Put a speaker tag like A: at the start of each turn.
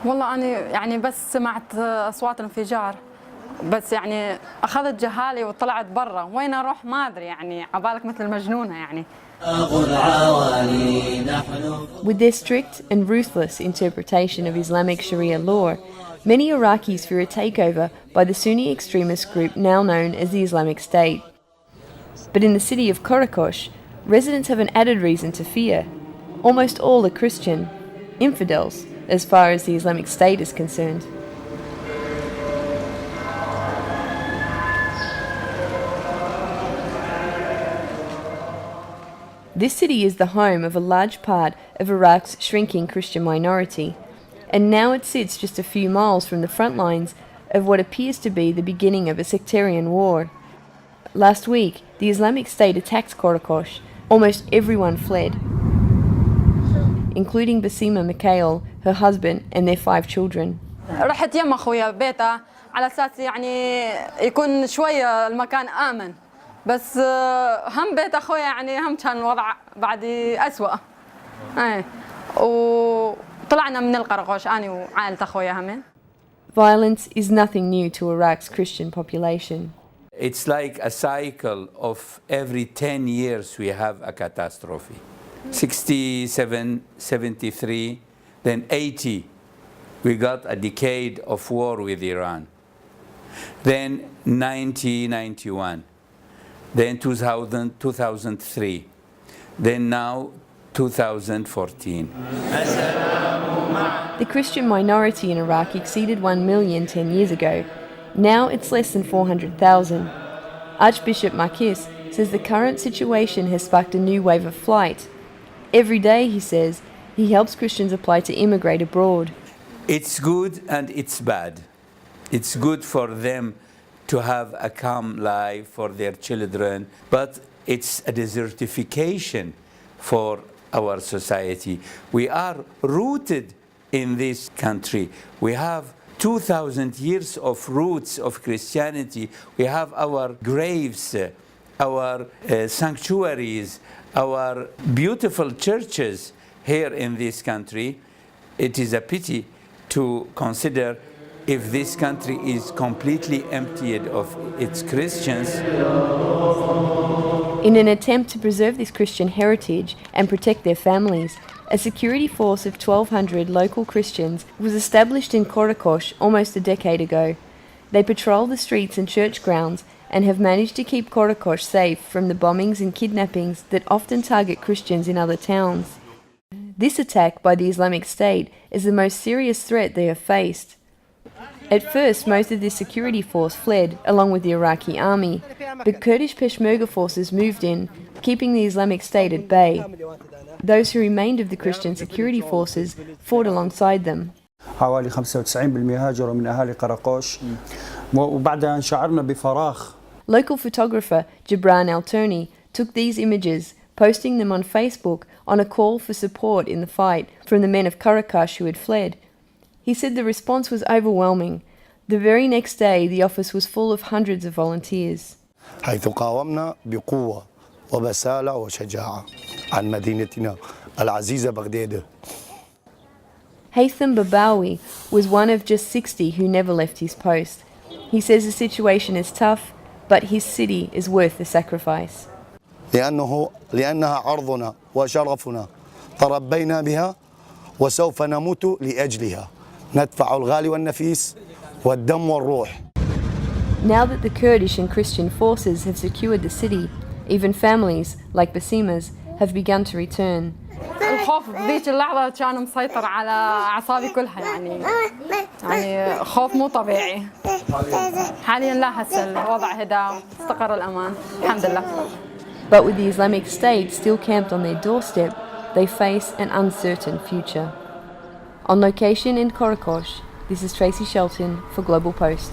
A: والله أنا يعني بس سمعت أصوات انفجار، بس يعني أخذت جهالي وطلعت برا، وين أروح ما أدري، يعني عبالك مثل مجنونة يعني.
B: With their strict and ruthless interpretation of Islamic Sharia law, many Iraqis fear a takeover by the Sunni extremist group now known as the Islamic State. But in the city of Karakosh, residents have an added reason to fear. Almost all are Christian, infidels, as far as the Islamic State is concerned. This city is the home of a large part of Iraq's shrinking Christian minority, and now it sits just a few miles from the front lines of what appears to be the beginning of a sectarian war. Last week, the Islamic State attacked Karakosh. Almost everyone fled, including Basima Mikhail, her husband, and their 5 children.
A: رحت يم أخويا بيته على أساس يعني يكون شوية المكان آمن، بس هم بيت أخويا يعني هم كان الوضع بعد أسوأ. وطلعنا من القرقوش أنا وعائلة أخويا همين.
B: Violence is nothing new to Iraq's Christian population.
C: It's like a cycle of every 10 years we have a catastrophe. 67, 73, then 80, we got a decade of war with Iran. Then 90, 91, then 2000, 2003, then now 2014.
B: The Christian minority in Iraq exceeded 1 million 10 years ago. Now it's less than 400,000. Archbishop Marquis says the current situation has sparked a new wave of flight. Every day, he says, he helps Christians apply to immigrate abroad.
C: It's good and it's bad. It's good for them to have a calm life for their children, but it's a desertification for our society. We are rooted in this country. We have 2,000 years of roots of Christianity. We have our graves, our sanctuaries, our beautiful churches here in this country. It is a pity to consider if this country is completely emptied of its Christians.
B: In an attempt to preserve this Christian heritage and protect their families, a security force of 1,200 local Christians was established in Karakosh almost a decade ago. They patrol the streets and church grounds and have managed to keep Karakosh safe from the bombings and kidnappings that often target Christians in other towns. This attack by the Islamic State is the most serious threat they have faced. At first, most of this security force fled along with the Iraqi army, but Kurdish Peshmerga forces moved in, keeping the Islamic State at bay. Those who remained of the Christian security forces fought alongside them.
D: حوالي 95% هاجروا من أهالي قراقوش وبعدها شعرنا بفراغ.
B: Local photographer Jibran Al-Turni took these images, posting them on Facebook on a call for support in the fight from the men of Karakosh who had fled. He said the response was overwhelming. The very next day, the office was full of hundreds of volunteers.
E: حيث قاومنا بقوة وبسالة وشجاعة عن مدينتنا العزيزة بغداد.
B: Haytham Babawi was one of just 60 who never left his post. He says the situation is tough, but his city is worth the sacrifice.
E: لأنها عرضنا وشرفنا تربينا بها وسوف نموت لأجلها ندفع الغالي والنفيس والدم والروح.
B: Now that the Kurdish and Christian forces have secured the city, even families, like Basima's, have begun to return.
A: الخوف بذيك اللحظة كان مسيطر على أعصابي كلها، يعني خوف مو طبيعي. حاليا لا، هسه الوضع هدى، استقر الأمان الحمد لله.
B: But with the Islamic State still camped on their doorstep, they face an uncertain future. On location in Karakosh, this is Tracy Shelton for Global Post.